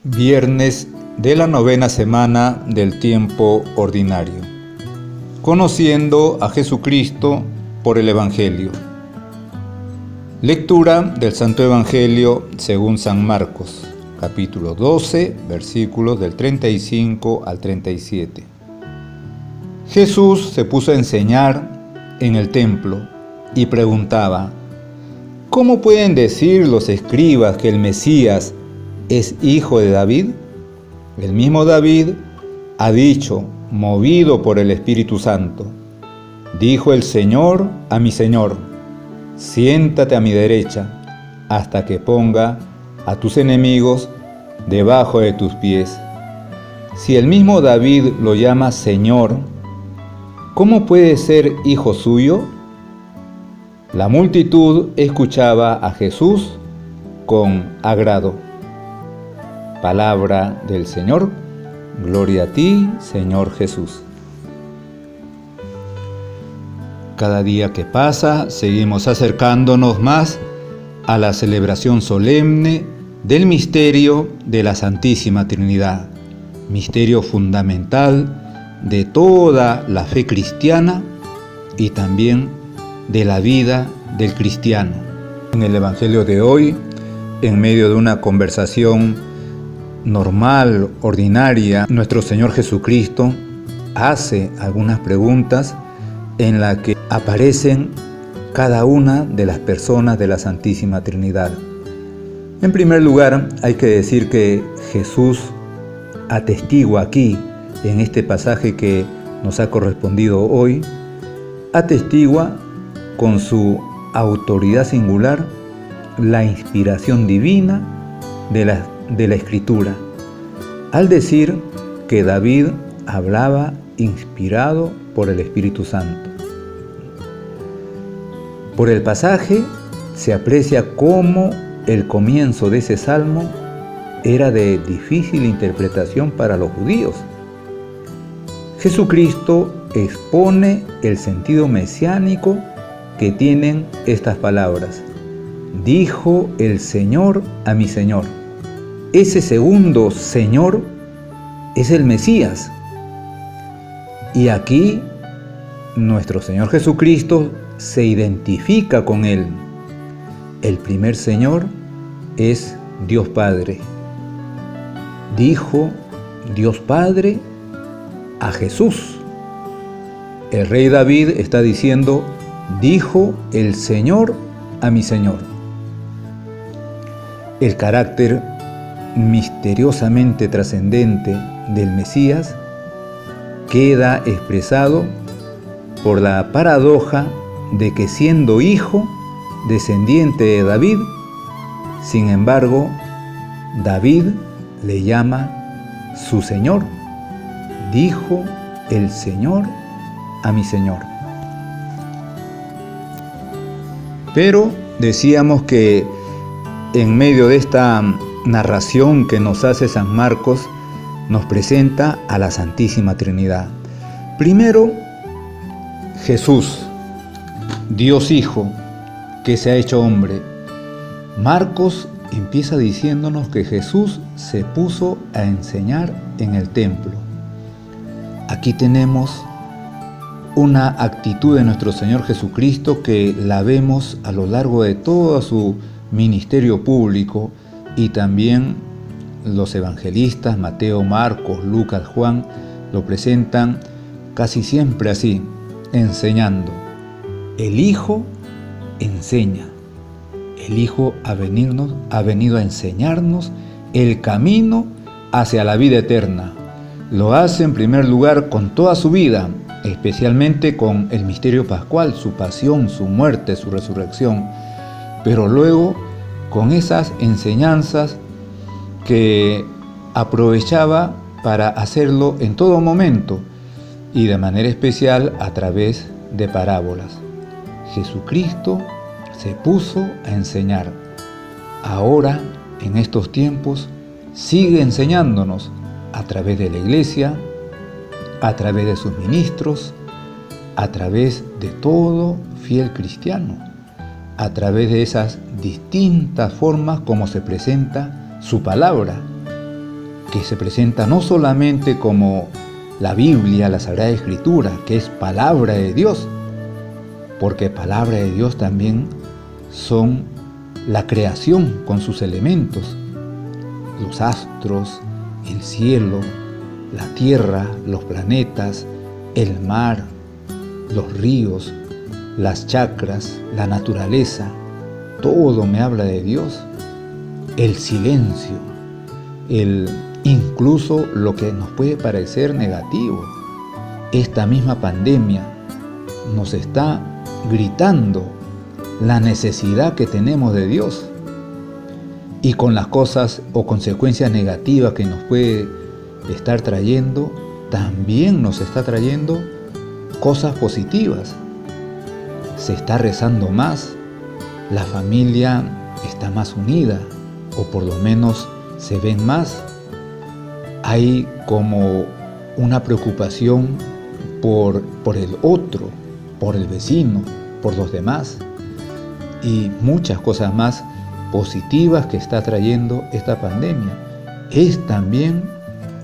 Viernes de la novena semana del tiempo ordinario. Conociendo a Jesucristo por el Evangelio. Lectura del Santo Evangelio según San Marcos, capítulo 12, versículos del 35 al 37. Jesús se puso a enseñar en el templo y preguntaba: ¿Cómo pueden decir los escribas que el Mesías es hijo de David? El mismo David ha dicho, movido por el Espíritu Santo: dijo el Señor a mi Señor: siéntate a mi derecha, hasta que ponga a tus enemigos debajo de tus pies. Si el mismo David lo llama Señor, ¿cómo puede ser hijo suyo? La multitud escuchaba a Jesús con agrado. Palabra del Señor. Gloria a ti, Señor Jesús. Cada día que pasa, seguimos acercándonos más a la celebración solemne del misterio de la Santísima Trinidad, misterio fundamental de toda la fe cristiana y también de la vida del cristiano. En el Evangelio de hoy, en medio de una conversación normal, ordinaria, nuestro Señor Jesucristo hace algunas preguntas en las que aparecen cada una de las personas de la Santísima Trinidad. En primer lugar, hay que decir que Jesús atestigua aquí, en este pasaje que nos ha correspondido hoy, atestigua con su autoridad singular la inspiración divina de la Escritura, al decir que David hablaba inspirado por el Espíritu Santo. Por el pasaje se aprecia cómo el comienzo de ese salmo era de difícil interpretación para los judíos. Jesucristo expone el sentido mesiánico que tienen estas palabras: dijo el Señor a mi Señor. Ese segundo Señor es el Mesías. Y aquí nuestro Señor Jesucristo se identifica con Él. El primer Señor es Dios Padre. Dijo Dios Padre a Jesús. El rey David está diciendo: dijo el Señor a mi Señor. El carácter misteriosamente trascendente del Mesías queda expresado por la paradoja de que, siendo hijo descendiente de David, sin embargo, David le llama su Señor. Dijo el Señor a mi Señor. Pero decíamos que en medio de esta narración que nos hace San Marcos, nos presenta a la Santísima Trinidad. Primero, Jesús, Dios Hijo, que se ha hecho hombre. Marcos empieza diciéndonos que Jesús se puso a enseñar en el templo. Aquí tenemos una actitud de nuestro Señor Jesucristo que la vemos a lo largo de todo su ministerio público, y también los evangelistas Mateo, Marcos, Lucas, Juan lo presentan casi siempre así, enseñando. El Hijo enseña. El Hijo ha venido a enseñarnos el camino hacia la vida eterna. Lo hace en primer lugar con toda su vida, especialmente con el misterio pascual, su pasión, su muerte, su resurrección, pero luego con esas enseñanzas que aprovechaba para hacerlo en todo momento y de manera especial a través de parábolas. Jesucristo se puso a enseñar. Ahora, en estos tiempos, sigue enseñándonos a través de la Iglesia, a través de sus ministros, a través de todo fiel cristiano, a través de esas distintas formas como se presenta su palabra. que se presenta no solamente como la Biblia, la Sagrada Escritura, que es palabra de Dios, porque palabra de Dios también son la creación con sus elementos, los astros, el cielo, la tierra, los planetas, el mar, los ríos, las chakras, la naturaleza, todo me habla de Dios. El silencio, incluso lo que nos puede parecer negativo. Esta misma pandemia nos está gritando la necesidad que tenemos de Dios, y con las cosas o consecuencias negativas que nos puede estar trayendo, también nos está trayendo cosas positivas. Se está rezando más, la familia está más unida, o por lo menos se ven más. Hay como una preocupación por el otro, por el vecino, por los demás, y muchas cosas más positivas que está trayendo esta pandemia. Es también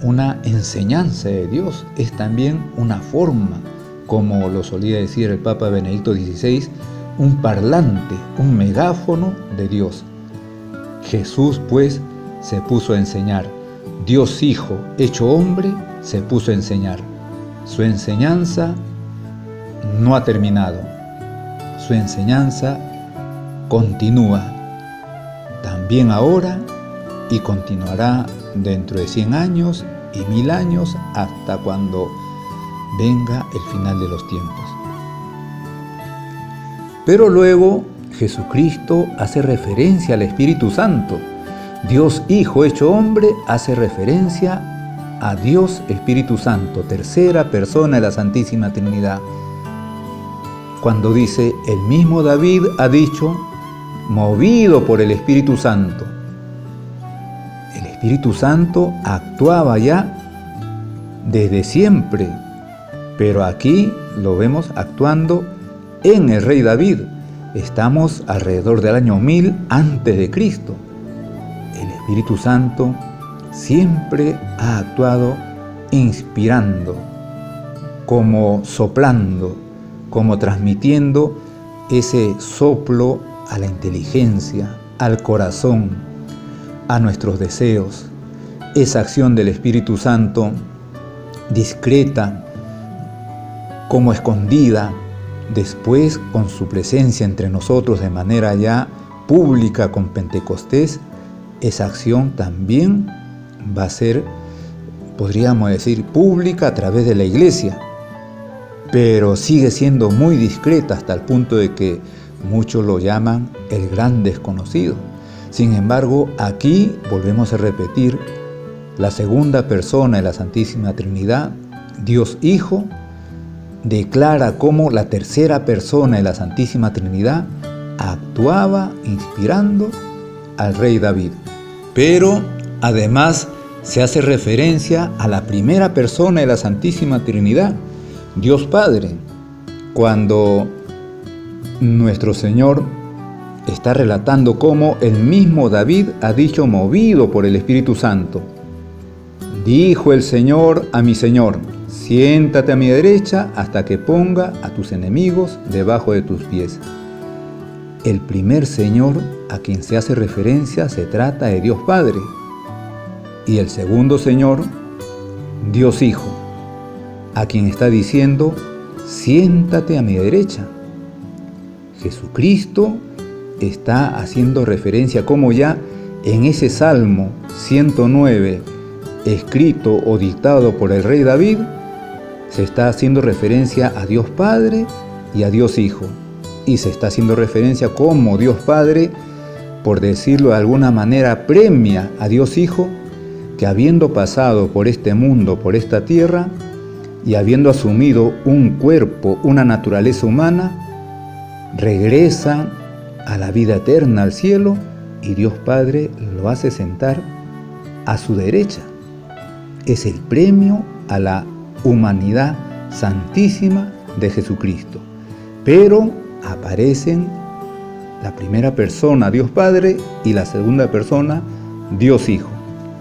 una enseñanza de Dios, es también una forma, como lo solía decir el Papa Benedicto XVI, un parlante, un megáfono de Dios. Jesús, pues, se puso a enseñar. Dios Hijo, hecho hombre, se puso a enseñar. Su enseñanza no ha terminado. Su enseñanza continúa. También ahora, y continuará dentro de 100 años y 1000 años, hasta cuando venga el final de los tiempos. Pero luego Jesucristo hace referencia al Espíritu Santo. Dios Hijo hecho hombre hace referencia a Dios Espíritu Santo, tercera persona de la Santísima Trinidad. Cuando dice, el mismo David ha dicho, movido por el Espíritu Santo. El Espíritu Santo actuaba ya desde siempre, pero aquí lo vemos actuando en el rey David. Estamos alrededor del año 1000 antes de Cristo. El Espíritu Santo siempre ha actuado inspirando, como soplando, como transmitiendo ese soplo a la inteligencia, al corazón, a nuestros deseos. Esa acción del Espíritu Santo, discreta, como escondida, después con su presencia entre nosotros de manera ya pública con Pentecostés, esa acción también va a ser, podríamos decir, pública a través de la Iglesia, pero sigue siendo muy discreta hasta el punto de que muchos lo llaman el gran desconocido. Sin embargo, aquí volvemos a repetir, la segunda persona de la Santísima Trinidad, Dios Hijo, declara cómo la tercera persona de la Santísima Trinidad actuaba inspirando al rey David. Pero además se hace referencia a la primera persona de la Santísima Trinidad, Dios Padre, cuando nuestro Señor está relatando cómo el mismo David ha dicho, movido por el Espíritu Santo, dijo el Señor a mi Señor, siéntate a mi derecha hasta que ponga a tus enemigos debajo de tus pies. El primer Señor a quien se hace referencia se trata de Dios Padre, y el segundo Señor, Dios Hijo, a quien está diciendo, siéntate a mi derecha. Jesucristo está haciendo referencia como ya en ese Salmo 109, escrito o dictado por el rey David, se está haciendo referencia a Dios Padre y a Dios Hijo. Y se está haciendo referencia como Dios Padre, por decirlo de alguna manera, premia a Dios Hijo, que habiendo pasado por este mundo, por esta tierra, y habiendo asumido un cuerpo, una naturaleza humana, regresa a la vida eterna, al cielo, y Dios Padre lo hace sentar a su derecha. Es el premio a la humanidad santísima de Jesucristo. Pero aparecen la primera persona, Dios Padre, y la segunda persona, Dios Hijo.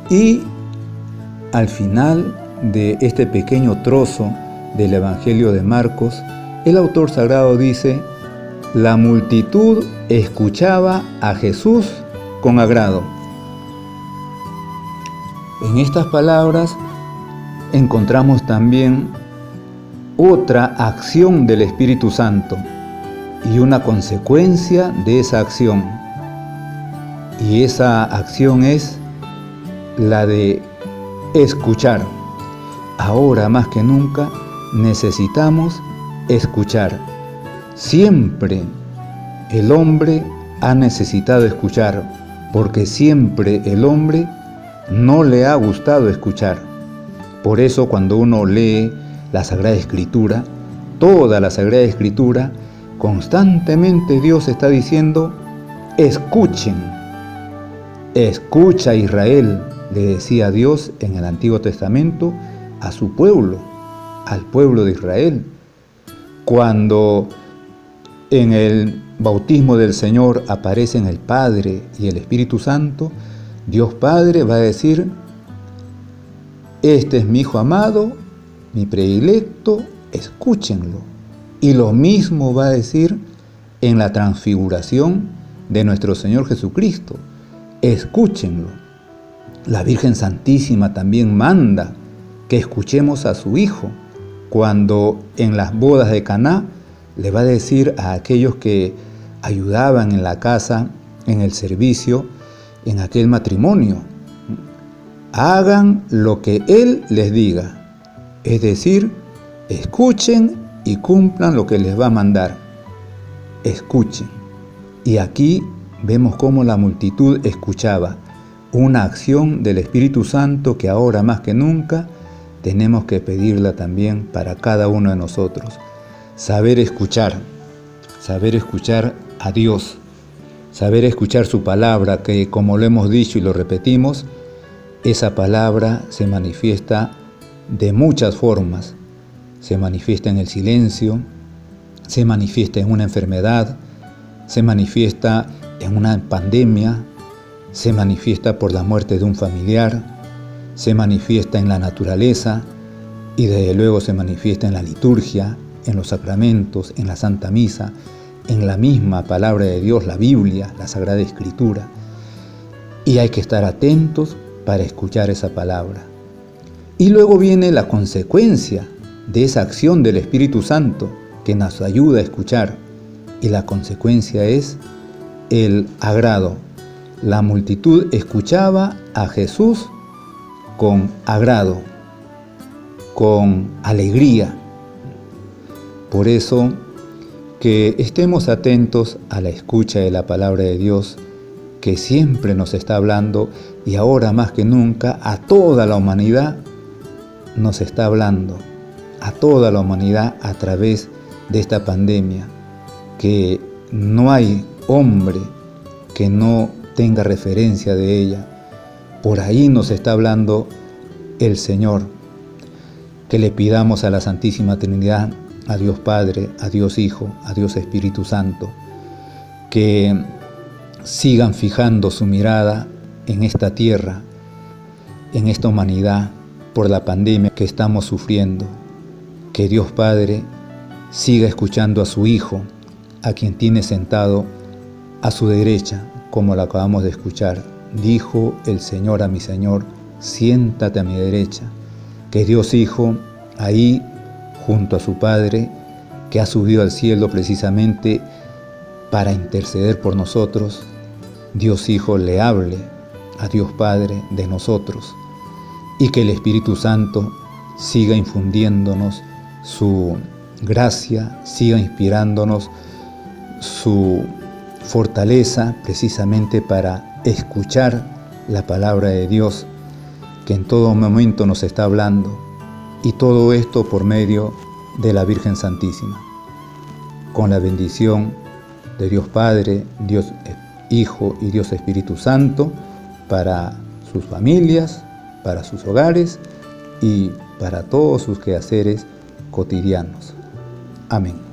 Y al final de este pequeño trozo del Evangelio de Marcos, el autor sagrado dice: la multitud escuchaba a Jesús con agrado. En estas palabras encontramos también otra acción del Espíritu Santo y una consecuencia de esa acción. Y esa acción es la de escuchar. Ahora más que nunca necesitamos escuchar. Siempre el hombre ha necesitado escuchar, porque siempre el hombre no le ha gustado escuchar. Por eso cuando uno lee la Sagrada Escritura, toda la Sagrada Escritura, constantemente Dios está diciendo: escuchen. Escucha, Israel, le decía Dios en el Antiguo Testamento a su pueblo, al pueblo de Israel. Cuando en el bautismo del Señor aparecen el Padre y el Espíritu Santo, Dios Padre va a decir: este es mi Hijo amado, mi predilecto, escúchenlo. Y lo mismo va a decir en la transfiguración de nuestro Señor Jesucristo: escúchenlo. La Virgen Santísima también manda que escuchemos a su Hijo, cuando en las bodas de Caná le va a decir a aquellos que ayudaban en la casa, en el servicio, en aquel matrimonio: hagan lo que Él les diga. Es decir, escuchen y cumplan lo que les va a mandar. Escuchen. Y aquí vemos cómo la multitud escuchaba, una acción del Espíritu Santo que ahora más que nunca tenemos que pedirla también para cada uno de nosotros. Saber escuchar a Dios, saber escuchar su palabra, que como lo hemos dicho y lo repetimos, esa palabra se manifiesta de muchas formas. Se manifiesta en el silencio, se manifiesta en una enfermedad, se manifiesta en una pandemia, se manifiesta por la muerte de un familiar, se manifiesta en la naturaleza y desde luego se manifiesta en la liturgia, en los sacramentos, en la Santa Misa, en la misma palabra de Dios, la Biblia, la Sagrada Escritura. Y hay que estar atentos para escuchar esa palabra. Y luego viene la consecuencia de esa acción del Espíritu Santo que nos ayuda a escuchar. Y la consecuencia es el agrado. La multitud escuchaba a Jesús con agrado, con alegría. Por eso, que estemos atentos a la escucha de la palabra de Dios, que siempre nos está hablando, y ahora más que nunca a toda la humanidad nos está hablando, a toda la humanidad a través de esta pandemia, que no hay hombre que no tenga referencia de ella. Por ahí nos está hablando el Señor. Que le pidamos a la Santísima Trinidad, a Dios Padre, a Dios Hijo, a Dios Espíritu Santo, que sigan fijando su mirada en esta tierra, en esta humanidad, por la pandemia que estamos sufriendo. Que Dios Padre siga escuchando a su Hijo, a quien tiene sentado a su derecha, como lo acabamos de escuchar. Dijo el Señor a mi Señor: siéntate a mi derecha. Que Dios Hijo, ahí junto a su Padre, que ha subido al cielo precisamente para interceder por nosotros, Dios Hijo le hable a Dios Padre de nosotros, y que el Espíritu Santo siga infundiéndonos su gracia, siga inspirándonos su fortaleza precisamente para escuchar la palabra de Dios, que en todo momento nos está hablando, y todo esto por medio de la Virgen Santísima. Con la bendición de Dios Padre, Dios Hijo y Dios Espíritu Santo, para sus familias, para sus hogares y para todos sus quehaceres cotidianos. Amén.